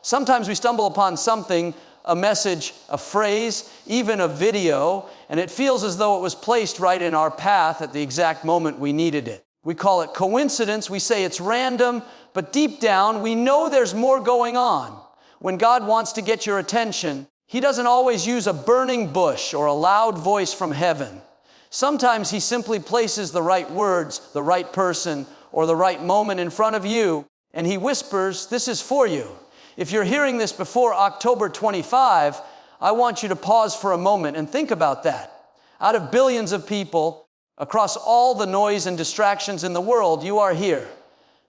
Sometimes we stumble upon something, a message, a phrase, even a video, and it feels as though it was placed right in our path at the exact moment we needed it. We call it coincidence, we say it's random, but deep down we know there's more going on. When God wants to get your attention, He doesn't always use a burning bush or a loud voice from heaven. Sometimes He simply places the right words, the right person, or the right moment in front of you, and He whispers, "This is for you." If you're hearing this before October 25, I want you to pause for a moment and think about that. Out of billions of people, across all the noise and distractions in the world, you are here.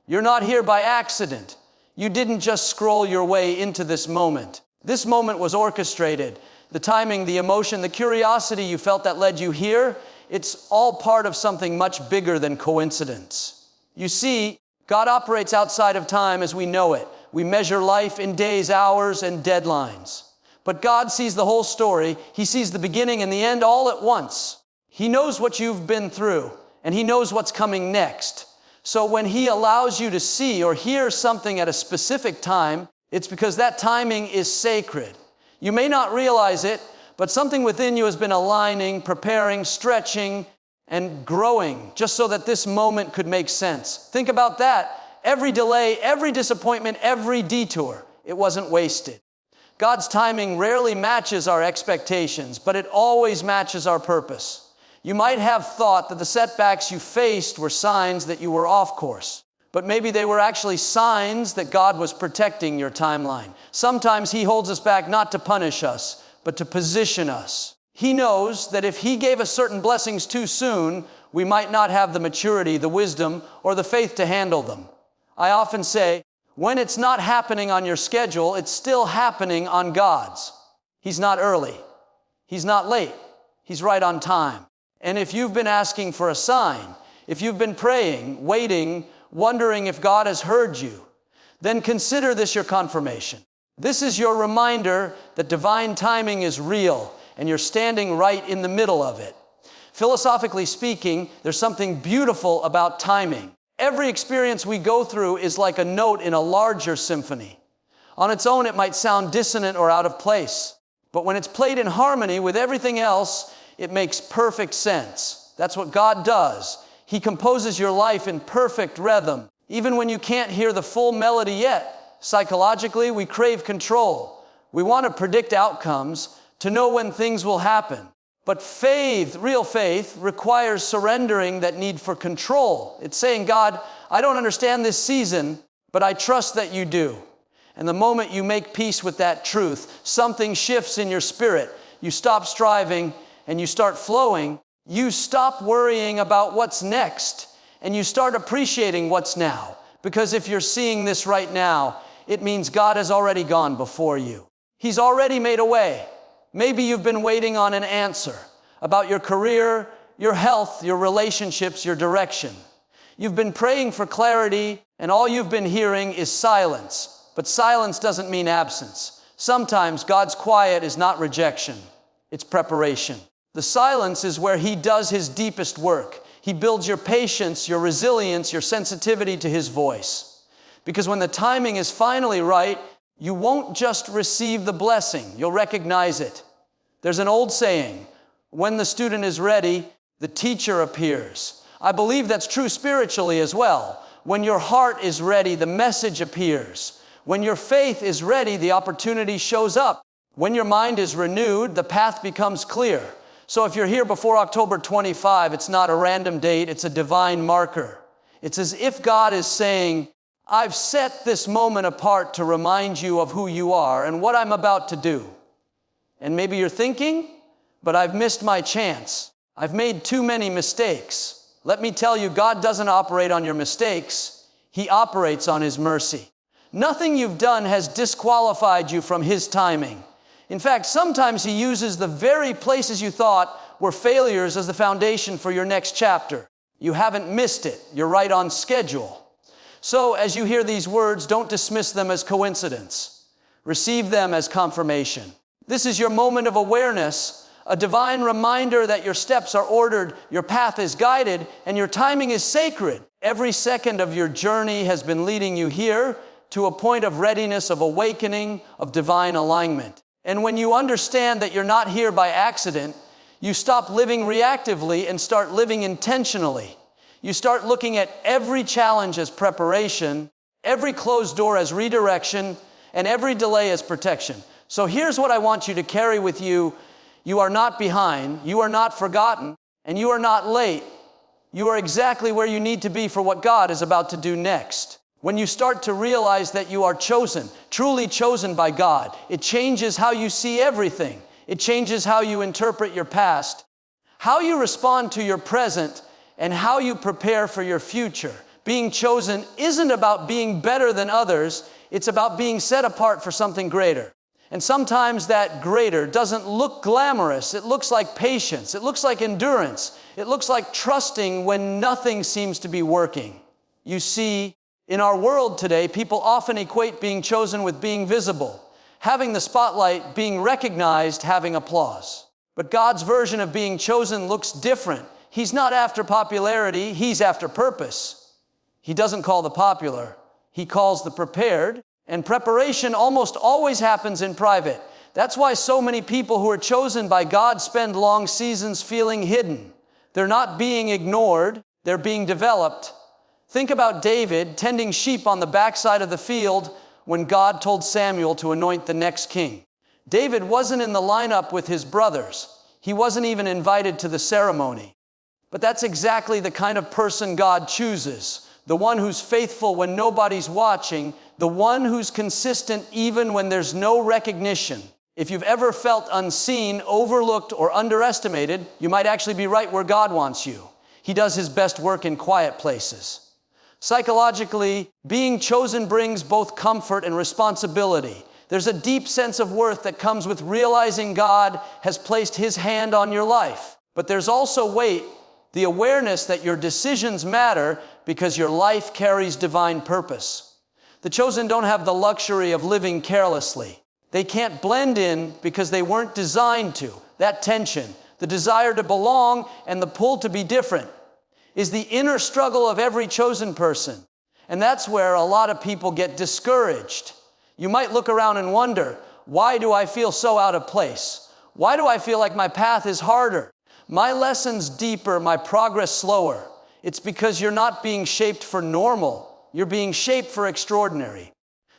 You're not here by accident. You didn't just scroll your way into this moment. This moment was orchestrated. The timing, the emotion, the curiosity you felt that led you here, it's all part of something much bigger than coincidence. You see, God operates outside of time as we know it. We measure life in days, hours, and deadlines. But God sees the whole story. He sees the beginning and the end all at once. He knows what you've been through, and He knows what's coming next. So when He allows you to see or hear something at a specific time, it's because that timing is sacred. You may not realize it, but something within you has been aligning, preparing, stretching, and growing just so that this moment could make sense. Think about that. Every delay, every disappointment, every detour, it wasn't wasted. God's timing rarely matches our expectations, but it always matches our purpose. You might have thought that the setbacks you faced were signs that you were off course, but maybe they were actually signs that God was protecting your timeline. Sometimes He holds us back not to punish us, but to position us. He knows that if He gave us certain blessings too soon, we might not have the maturity, the wisdom, or the faith to handle them. I often say, when it's not happening on your schedule, it's still happening on God's. He's not early. He's not late. He's right on time. And if you've been asking for a sign, if you've been praying, waiting, wondering if God has heard you, then consider this your confirmation. This is your reminder that divine timing is real, and you're standing right in the middle of it. Philosophically speaking, there's something beautiful about timing. Every experience we go through is like a note in a larger symphony. On its own, it might sound dissonant or out of place. But when it's played in harmony with everything else, it makes perfect sense. That's what God does. He composes your life in perfect rhythm, even when you can't hear the full melody yet. Psychologically, we crave control. We want to predict outcomes, to know when things will happen. But faith, real faith, requires surrendering that need for control. It's saying, God, I don't understand this season, but I trust that you do. And the moment you make peace with that truth, something shifts in your spirit. You stop striving and you start flowing. You stop worrying about what's next and you start appreciating what's now. Because if you're seeing this right now, it means God has already gone before you. He's already made a way. Maybe you've been waiting on an answer about your career, your health, your relationships, your direction. You've been praying for clarity, and all you've been hearing is silence. But silence doesn't mean absence. Sometimes God's quiet is not rejection, it's preparation. The silence is where He does His deepest work. He builds your patience, your resilience, your sensitivity to His voice. Because when the timing is finally right, you won't just receive the blessing, you'll recognize it. There's an old saying, when the student is ready, the teacher appears. I believe that's true spiritually as well. When your heart is ready, the message appears. When your faith is ready, the opportunity shows up. When your mind is renewed, the path becomes clear. So if you're here before October 25, it's not a random date, it's a divine marker. It's as if God is saying, I've set this moment apart to remind you of who you are and what I'm about to do. And maybe you're thinking, but I've missed my chance. I've made too many mistakes. Let me tell you, God doesn't operate on your mistakes. He operates on His mercy. Nothing you've done has disqualified you from His timing. In fact, sometimes He uses the very places you thought were failures as the foundation for your next chapter. You haven't missed it. You're right on schedule. So as you hear these words, don't dismiss them as coincidence. Receive them as confirmation. This is your moment of awareness, a divine reminder that your steps are ordered, your path is guided, and your timing is sacred. Every second of your journey has been leading you here, to a point of readiness, of awakening, of divine alignment. And when you understand that you're not here by accident, you stop living reactively and start living intentionally. You start looking at every challenge as preparation, every closed door as redirection, and every delay as protection. So here's what I want you to carry with you. You are not behind, you are not forgotten, and you are not late. You are exactly where you need to be for what God is about to do next. When you start to realize that you are chosen, truly chosen by God, it changes how you see everything. It changes how you interpret your past, how you respond to your present, and how you prepare for your future. Being chosen isn't about being better than others. It's about being set apart for something greater. And sometimes that greater doesn't look glamorous. It looks like patience. It looks like endurance. It looks like trusting when nothing seems to be working. You see, in our world today, people often equate being chosen with being visible, having the spotlight, being recognized, having applause. But God's version of being chosen looks different. He's not after popularity, He's after purpose. He doesn't call the popular, He calls the prepared, and preparation almost always happens in private. That's why so many people who are chosen by God spend long seasons feeling hidden. They're not being ignored, they're being developed. Think about David tending sheep on the backside of the field when God told Samuel to anoint the next king. David wasn't in the lineup with his brothers. He wasn't even invited to the ceremony. But that's exactly the kind of person God chooses. The one who's faithful when nobody's watching. The one who's consistent even when there's no recognition. If you've ever felt unseen, overlooked, or underestimated, you might actually be right where God wants you. He does His best work in quiet places. Psychologically, being chosen brings both comfort and responsibility. There's a deep sense of worth that comes with realizing God has placed His hand on your life. But there's also weight, the awareness that your decisions matter because your life carries divine purpose. The chosen don't have the luxury of living carelessly. They can't blend in because they weren't designed to. That tension, the desire to belong and the pull to be different, is the inner struggle of every chosen person. And that's where a lot of people get discouraged. You might look around and wonder, why do I feel so out of place? Why do I feel like my path is harder? My lessons deeper, my progress slower. It's because you're not being shaped for normal. You're being shaped for extraordinary.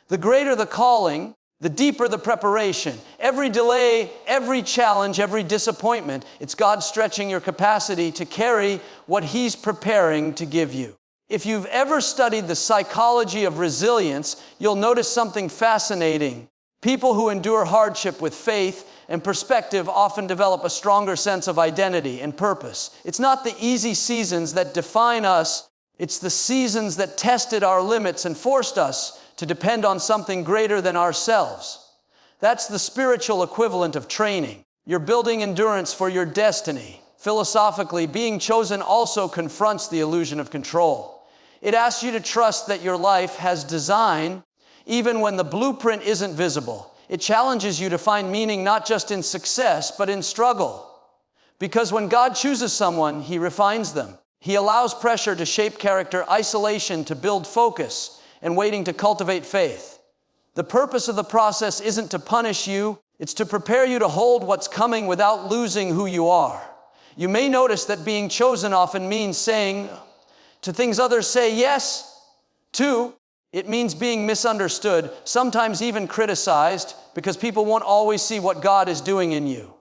The greater the calling, the deeper the preparation. Every delay, every challenge, every disappointment, it's God stretching your capacity to carry what He's preparing to give you. If you've ever studied the psychology of resilience, you'll notice something fascinating. People who endure hardship with faith and perspective often develop a stronger sense of identity and purpose. It's not the easy seasons that define us. It's the seasons that tested our limits and forced us to depend on something greater than ourselves. That's the spiritual equivalent of training. You're building endurance for your destiny. Philosophically, being chosen also confronts the illusion of control. It asks you to trust that your life has design, even when the blueprint isn't visible. It challenges you to find meaning not just in success, but in struggle. Because when God chooses someone, He refines them. He allows pressure to shape character, isolation to build focus, and waiting to cultivate faith. The purpose of the process isn't to punish you, it's to prepare you to hold what's coming without losing who you are. You may notice that being chosen often means saying to things others say yes to. It means being misunderstood, sometimes even criticized, because people won't always see what God is doing in you.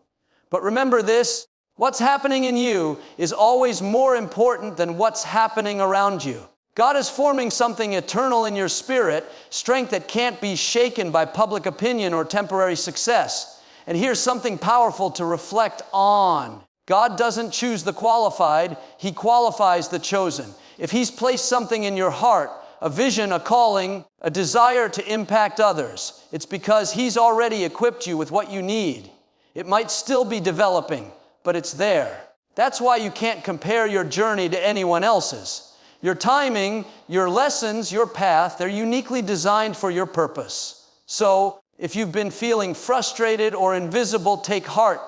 But remember this, what's happening in you is always more important than what's happening around you. God is forming something eternal in your spirit, strength that can't be shaken by public opinion or temporary success. And here's something powerful to reflect on. God doesn't choose the qualified, He qualifies the chosen. If He's placed something in your heart, a vision, a calling, a desire to impact others, it's because He's already equipped you with what you need. It might still be developing, but it's there. That's why you can't compare your journey to anyone else's. Your timing, your lessons, your path, they're uniquely designed for your purpose. So, if you've been feeling frustrated or invisible, take heart.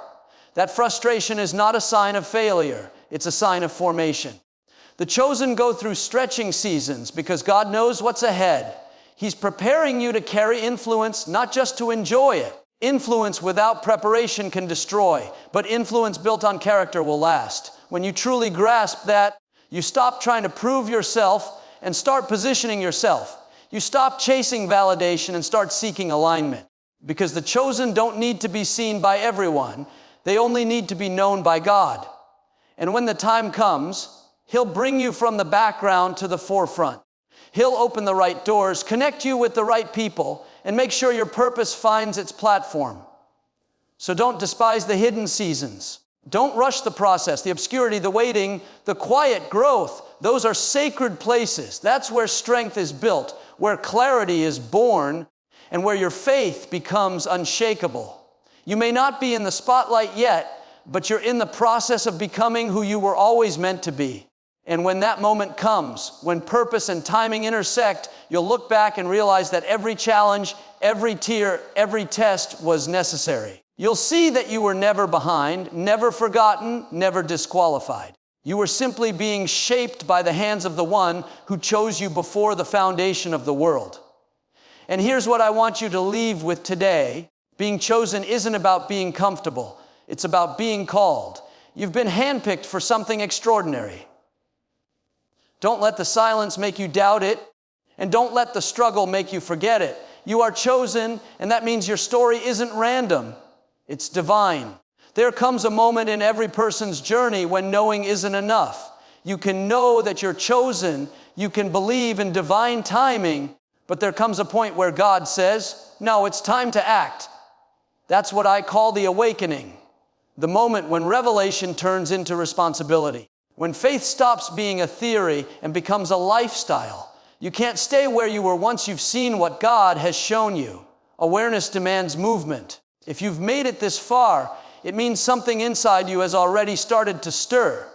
That frustration is not a sign of failure, it's a sign of formation. The chosen go through stretching seasons because God knows what's ahead. He's preparing you to carry influence, not just to enjoy it. Influence without preparation can destroy, but influence built on character will last. When you truly grasp that, you stop trying to prove yourself and start positioning yourself. You stop chasing validation and start seeking alignment. Because the chosen don't need to be seen by everyone. They only need to be known by God. And when the time comes, He'll bring you from the background to the forefront. He'll open the right doors, connect you with the right people, and make sure your purpose finds its platform. So don't despise the hidden seasons. Don't rush the process, the obscurity, the waiting, the quiet growth. Those are sacred places. That's where strength is built, where clarity is born, and where your faith becomes unshakable. You may not be in the spotlight yet, but you're in the process of becoming who you were always meant to be. And when that moment comes, when purpose and timing intersect, you'll look back and realize that every challenge, every tear, every test was necessary. You'll see that you were never behind, never forgotten, never disqualified. You were simply being shaped by the hands of the one who chose you before the foundation of the world. And here's what I want you to leave with today. Being chosen isn't about being comfortable. It's about being called. You've been handpicked for something extraordinary. Don't let the silence make you doubt it, and don't let the struggle make you forget it. You are chosen, and that means your story isn't random. It's divine. There comes a moment in every person's journey when knowing isn't enough. You can know that you're chosen. You can believe in divine timing, but there comes a point where God says, no, it's time to act. That's what I call the awakening, the moment when revelation turns into responsibility. When faith stops being a theory and becomes a lifestyle. You can't stay where you were once you've seen what God has shown you. Awareness demands movement. If you've made it this far, it means something inside you has already started to stir.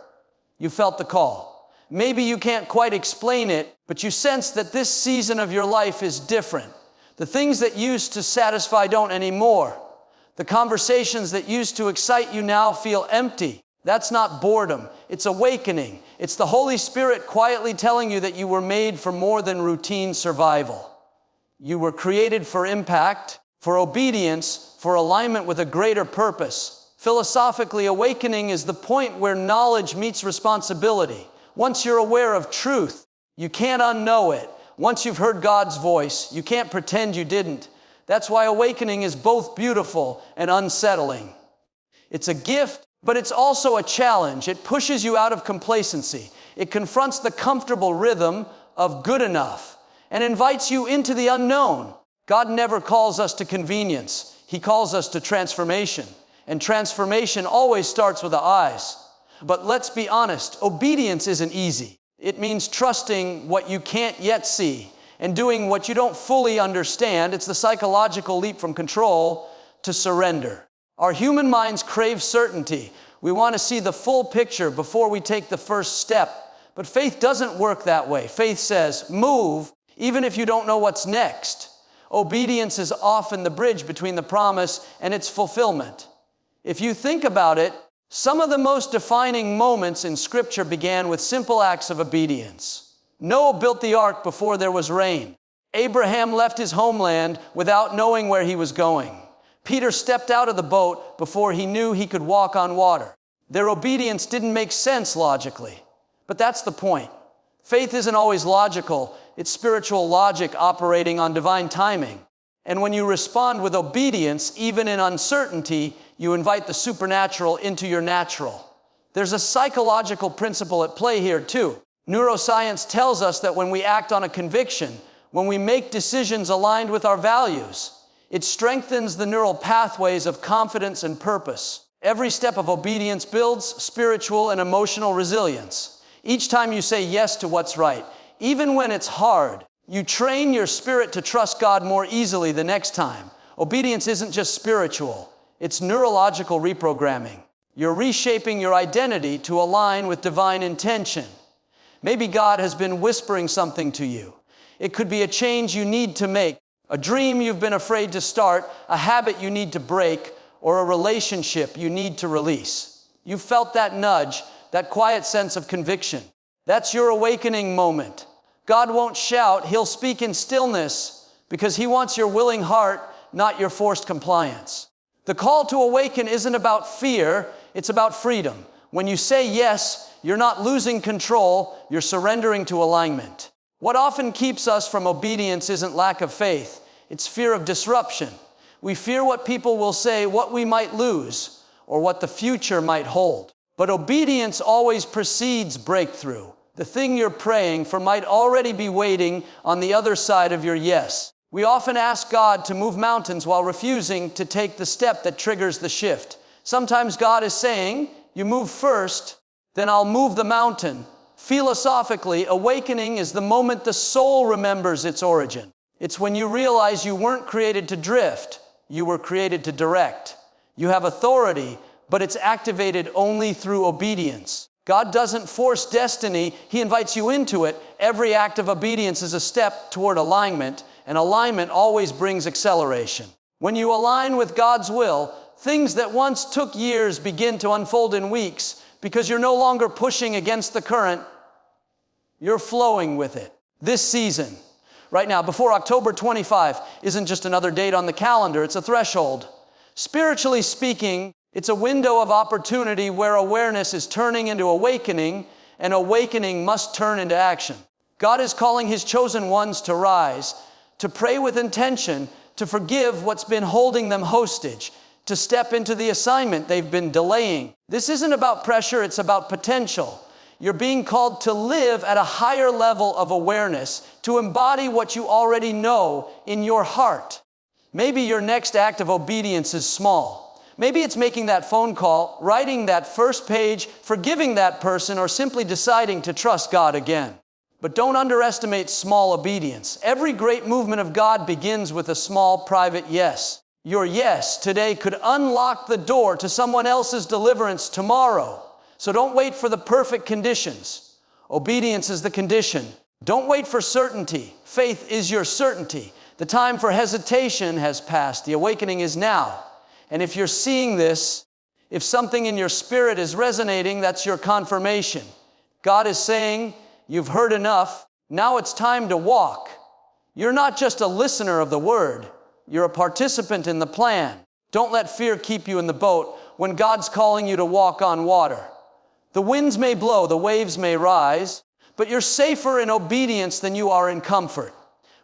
You felt the call. Maybe you can't quite explain it, but you sense that this season of your life is different. The things that used to satisfy don't anymore. The conversations that used to excite you now feel empty. That's not boredom. It's awakening. It's the Holy Spirit quietly telling you that you were made for more than routine survival. You were created for impact, for obedience, for alignment with a greater purpose. Philosophically, awakening is the point where knowledge meets responsibility. Once you're aware of truth, you can't unknow it. Once you've heard God's voice, you can't pretend you didn't. That's why awakening is both beautiful and unsettling. It's a gift, but it's also a challenge. It pushes you out of complacency. It confronts the comfortable rhythm of good enough and invites you into the unknown. God never calls us to convenience. He calls us to transformation. And transformation always starts with the eyes. But let's be honest, obedience isn't easy. It means trusting what you can't yet see and doing what you don't fully understand. It's the psychological leap from control to surrender. Our human minds crave certainty. We want to see the full picture before we take the first step. But faith doesn't work that way. Faith says, move, even if you don't know what's next. Obedience is often the bridge between the promise and its fulfillment. If you think about it, some of the most defining moments in Scripture began with simple acts of obedience. Noah built the ark before there was rain. Abraham left his homeland without knowing where he was going. Peter stepped out of the boat before he knew he could walk on water. Their obedience didn't make sense logically, but that's the point. Faith isn't always logical. It's spiritual logic operating on divine timing. And when you respond with obedience, even in uncertainty, you invite the supernatural into your natural. There's a psychological principle at play here too. Neuroscience tells us that when we act on a conviction, when we make decisions aligned with our values, it strengthens the neural pathways of confidence and purpose. Every step of obedience builds spiritual and emotional resilience. Each time you say yes to what's right, even when it's hard, you train your spirit to trust God more easily the next time. Obedience isn't just spiritual, it's neurological reprogramming. You're reshaping your identity to align with divine intention. Maybe God has been whispering something to you. It could be a change you need to make, a dream you've been afraid to start, a habit you need to break, or a relationship you need to release. You felt that nudge, that quiet sense of conviction. That's your awakening moment. God won't shout, He'll speak in stillness because He wants your willing heart, not your forced compliance. The call to awaken isn't about fear, it's about freedom. When you say yes, you're not losing control, you're surrendering to alignment. What often keeps us from obedience isn't lack of faith, it's fear of disruption. We fear what people will say, what we might lose, or what the future might hold. But obedience always precedes breakthrough. The thing you're praying for might already be waiting on the other side of your yes. We often ask God to move mountains while refusing to take the step that triggers the shift. Sometimes God is saying, you move first, then I'll move the mountain. Philosophically, awakening is the moment the soul remembers its origin. It's when you realize you weren't created to drift, you were created to direct. You have authority, but it's activated only through obedience. God doesn't force destiny, He invites you into it. Every act of obedience is a step toward alignment, and alignment always brings acceleration. When you align with God's will, things that once took years begin to unfold in weeks because you're no longer pushing against the current, you're flowing with it. This season, right now, before October 25, isn't just another date on the calendar, it's a threshold. Spiritually speaking, it's a window of opportunity where awareness is turning into awakening, and awakening must turn into action. God is calling His chosen ones to rise, to pray with intention, to forgive what's been holding them hostage, to step into the assignment they've been delaying. This isn't about pressure, it's about potential. You're being called to live at a higher level of awareness, to embody what you already know in your heart. Maybe your next act of obedience is small. Maybe it's making that phone call, writing that first page, forgiving that person, or simply deciding to trust God again. But don't underestimate small obedience. Every great movement of God begins with a small private yes. Your yes today could unlock the door to someone else's deliverance tomorrow. So don't wait for the perfect conditions. Obedience is the condition. Don't wait for certainty. Faith is your certainty. The time for hesitation has passed. The awakening is now. And if you're seeing this, if something in your spirit is resonating, that's your confirmation. God is saying, you've heard enough. Now it's time to walk. You're not just a listener of the word. You're a participant in the plan. Don't let fear keep you in the boat when God's calling you to walk on water. The winds may blow, the waves may rise, but you're safer in obedience than you are in comfort.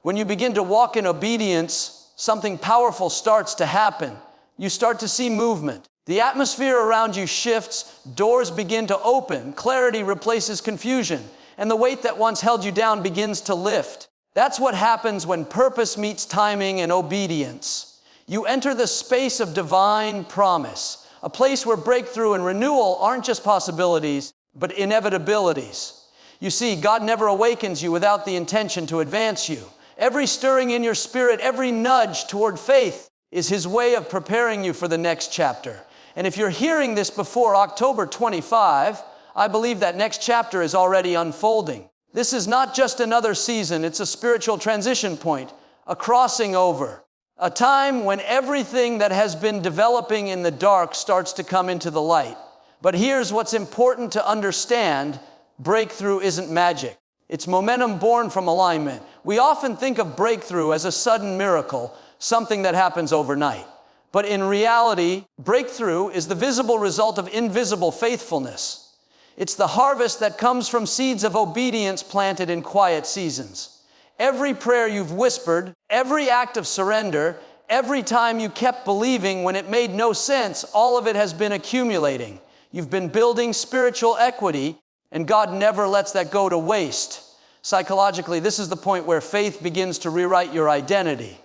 When you begin to walk in obedience, something powerful starts to happen. You start to see movement. The atmosphere around you shifts, doors begin to open, clarity replaces confusion, and the weight that once held you down begins to lift. That's what happens when purpose meets timing and obedience. You enter the space of divine promise, a place where breakthrough and renewal aren't just possibilities, but inevitabilities. You see, God never awakens you without the intention to advance you. Every stirring in your spirit, every nudge toward faith is His way of preparing you for the next chapter. And if you're hearing this before October 25, I believe that next chapter is already unfolding. This is not just another season, it's a spiritual transition point, a crossing over, a time when everything that has been developing in the dark starts to come into the light. But here's what's important to understand: breakthrough isn't magic. It's momentum born from alignment. We often think of breakthrough as a sudden miracle, something that happens overnight. But in reality, breakthrough is the visible result of invisible faithfulness. It's the harvest that comes from seeds of obedience planted in quiet seasons. Every prayer you've whispered, every act of surrender, every time you kept believing when it made no sense, all of it has been accumulating. You've been building spiritual equity, and God never lets that go to waste. Psychologically, this is the point where faith begins to rewrite your identity.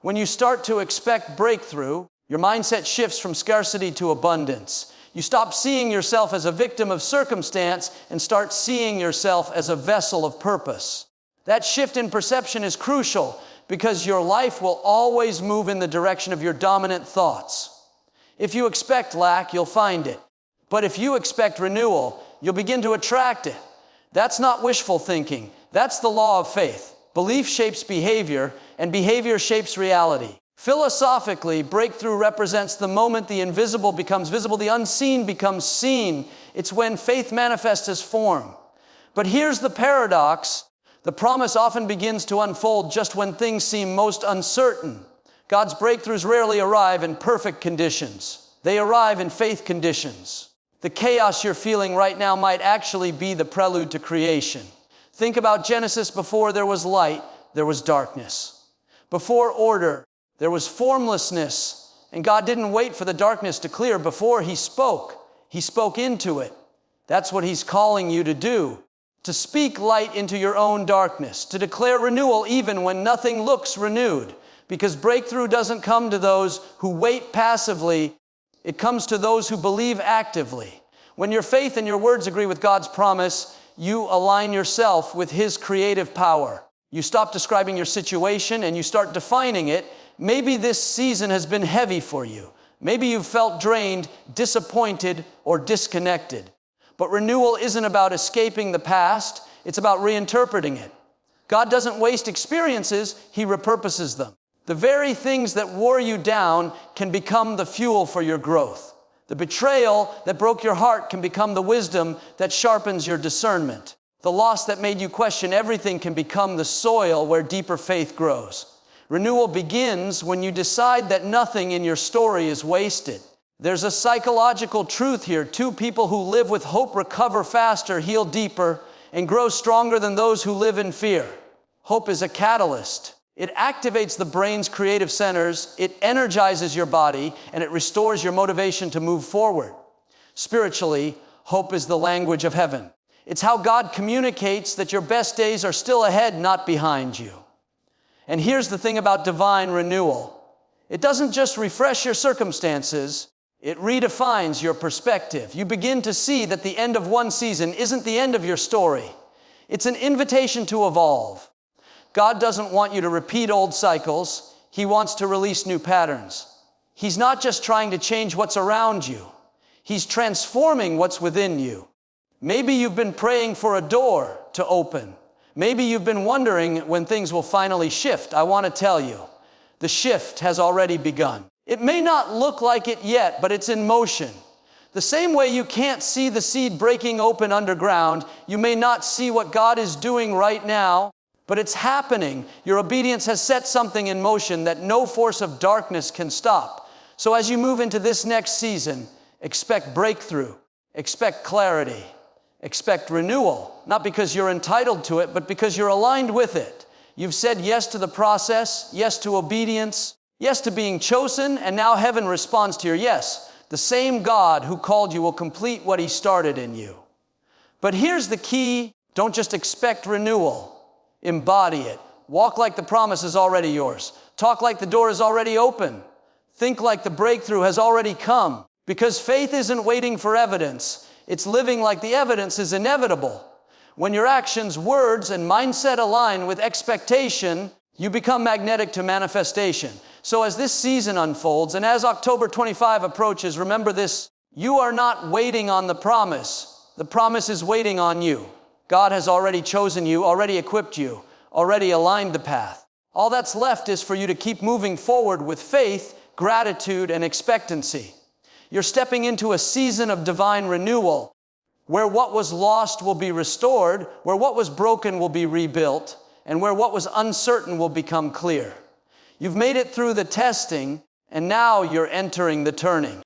When you start to expect breakthrough, your mindset shifts from scarcity to abundance. You stop seeing yourself as a victim of circumstance and start seeing yourself as a vessel of purpose. That shift in perception is crucial because your life will always move in the direction of your dominant thoughts. If you expect lack, you'll find it. But if you expect renewal, you'll begin to attract it. That's not wishful thinking. That's the law of faith. Belief shapes behavior, and behavior shapes reality. Philosophically, breakthrough represents the moment the invisible becomes visible, the unseen becomes seen. It's when faith manifests as form. But here's the paradox. The promise often begins to unfold just when things seem most uncertain. God's breakthroughs rarely arrive in perfect conditions. They arrive in faith conditions. The chaos you're feeling right now might actually be the prelude to creation. Think about Genesis. Before there was light, there was darkness. Before order, there was formlessness. And God didn't wait for the darkness to clear before He spoke. He spoke into it. That's what He's calling you to do. To speak light into your own darkness. To declare renewal even when nothing looks renewed. Because breakthrough doesn't come to those who wait passively. It comes to those who believe actively. When your faith and your words agree with God's promise, you align yourself with His creative power. You stop describing your situation and you start defining it. Maybe this season has been heavy for you. Maybe you've felt drained, disappointed, or disconnected. But renewal isn't about escaping the past. It's about reinterpreting it. God doesn't waste experiences. He repurposes them. The very things that wore you down can become the fuel for your growth. The betrayal that broke your heart can become the wisdom that sharpens your discernment. The loss that made you question everything can become the soil where deeper faith grows. Renewal begins when you decide that nothing in your story is wasted. There's a psychological truth here. Two people who live with hope recover faster, heal deeper, and grow stronger than those who live in fear. Hope is a catalyst. It activates the brain's creative centers, it energizes your body, and it restores your motivation to move forward. Spiritually, hope is the language of heaven. It's how God communicates that your best days are still ahead, not behind you. And here's the thing about divine renewal. It doesn't just refresh your circumstances, it redefines your perspective. You begin to see that the end of one season isn't the end of your story. It's an invitation to evolve. God doesn't want you to repeat old cycles. He wants to release new patterns. He's not just trying to change what's around you. He's transforming what's within you. Maybe you've been praying for a door to open. Maybe you've been wondering when things will finally shift. I want to tell you, the shift has already begun. It may not look like it yet, but it's in motion. The same way you can't see the seed breaking open underground, you may not see what God is doing right now, but it's happening. Your obedience has set something in motion that no force of darkness can stop. So as you move into this next season, expect breakthrough, expect clarity, expect renewal. Not because you're entitled to it, but because you're aligned with it. You've said yes to the process, yes to obedience, yes to being chosen, and now heaven responds to your yes. The same God who called you will complete what He started in you. But here's the key. Don't just expect renewal. Embody it. Walk like the promise is already yours. Talk like the door is already open. Think like the breakthrough has already come. Because faith isn't waiting for evidence. It's living like the evidence is inevitable. When your actions, words, and mindset align with expectation, you become magnetic to manifestation. So as this season unfolds, and as October 25 approaches, remember this: you are not waiting on the promise. The promise is waiting on you. God has already chosen you, already equipped you, already aligned the path. All that's left is for you to keep moving forward with faith, gratitude, and expectancy. You're stepping into a season of divine renewal, where what was lost will be restored, where what was broken will be rebuilt, and where what was uncertain will become clear. You've made it through the testing, and now you're entering the turning.